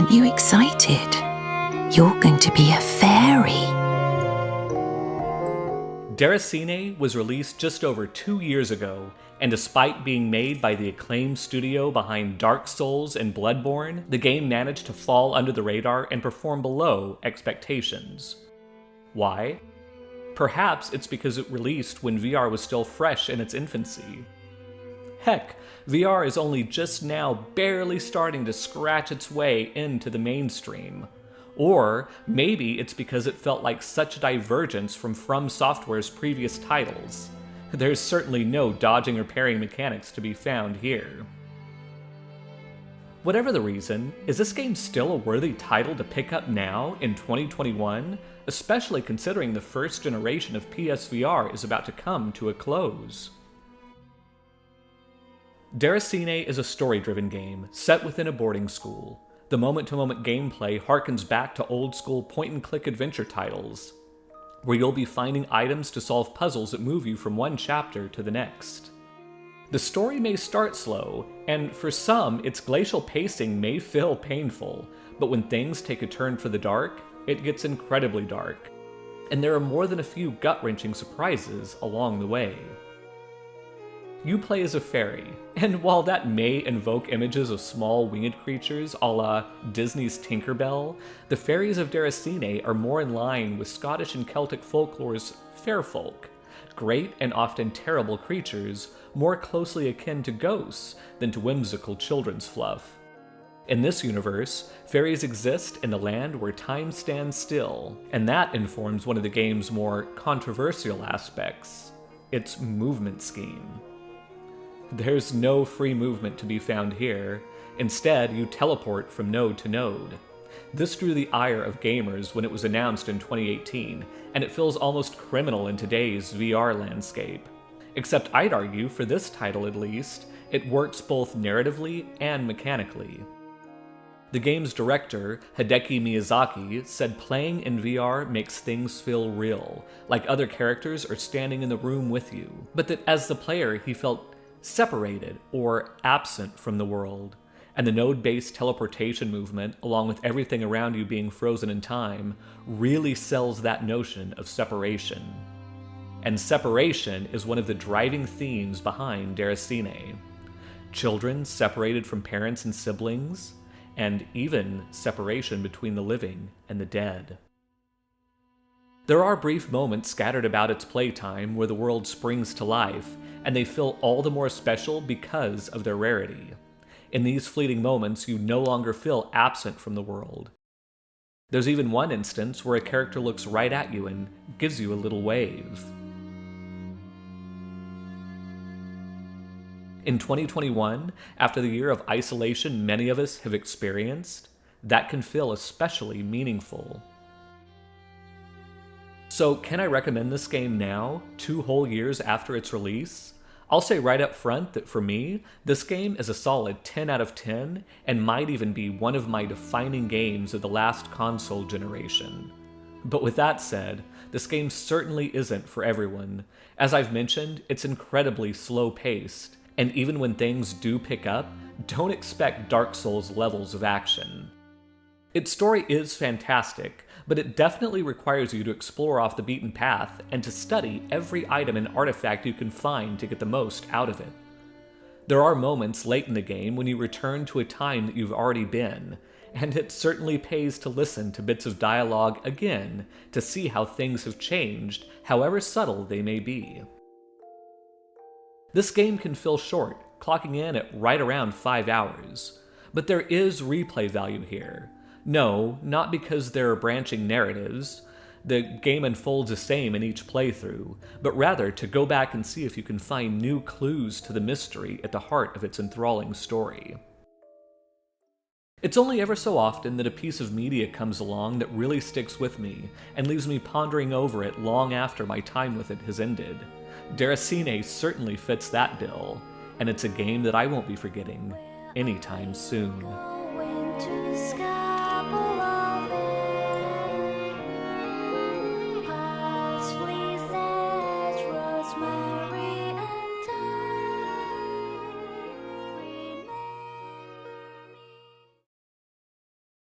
Aren't you excited? You're going to be a fairy. Déraciné was released just over 2 years ago, and despite being made by the acclaimed studio behind Dark Souls and Bloodborne, the game managed to fall under the radar and perform below expectations. Why? Perhaps it's because it released when VR was still fresh in its infancy. Heck, VR is only just now barely starting to scratch its way into the mainstream. Or maybe it's because it felt like such a divergence from Software's previous titles. There's certainly no dodging or parrying mechanics to be found here. Whatever the reason, is this game still a worthy title to pick up now in 2021, especially considering the first generation of PSVR is about to come to a close? Déraciné is a story-driven game set within a boarding school. The moment-to-moment gameplay harkens back to old-school point-and-click adventure titles, where you'll be finding items to solve puzzles that move you from one chapter to the next. The story may start slow, and for some, its glacial pacing may feel painful, but when things take a turn for the dark, it gets incredibly dark. And there are more than a few gut-wrenching surprises along the way. You play as a fairy, and while that may invoke images of small winged creatures a la Disney's Tinkerbell, the fairies of Déraciné are more in line with Scottish and Celtic folklore's fair folk, great and often terrible creatures more closely akin to ghosts than to whimsical children's fluff. In this universe, fairies exist in a land where time stands still, and that informs one of the game's more controversial aspects, its movement scheme. There's no free movement to be found here. Instead, you teleport from node to node. This drew the ire of gamers when it was announced in 2018, and it feels almost criminal in today's VR landscape. Except I'd argue, for this title at least, it works both narratively and mechanically. The game's director, Hideki Miyazaki, said playing in VR makes things feel real, like other characters are standing in the room with you, but that as the player he felt separated or absent from the world, and the node-based teleportation movement, along with everything around you being frozen in time, really sells that notion of separation. And separation is one of the driving themes behind Déraciné. Children separated from parents and siblings, and even separation between the living and the dead. There are brief moments scattered about its playtime where the world springs to life, and they feel all the more special because of their rarity. In these fleeting moments, you no longer feel absent from the world. There's even one instance where a character looks right at you and gives you a little wave. In 2021, after the year of isolation many of us have experienced, that can feel especially meaningful. So can I recommend this game now, 2 whole years after its release? I'll say right up front that for me, this game is a solid 10 out of 10 and might even be one of my defining games of the last console generation. But with that said, this game certainly isn't for everyone. As I've mentioned, it's incredibly slow-paced, and even when things do pick up, don't expect Dark Souls levels of action. Its story is fantastic, but it definitely requires you to explore off the beaten path and to study every item and artifact you can find to get the most out of it. There are moments late in the game when you return to a time that you've already been, and it certainly pays to listen to bits of dialogue again to see how things have changed, however subtle they may be. This game can feel short, clocking in at right around 5 hours, but there is replay value here. No, not because there are branching narratives. The game unfolds the same in each playthrough, but rather to go back and see if you can find new clues to the mystery at the heart of its enthralling story. It's only ever so often that a piece of media comes along that really sticks with me and leaves me pondering over it long after my time with it has ended. Déraciné certainly fits that bill, and it's a game that I won't be forgetting anytime soon.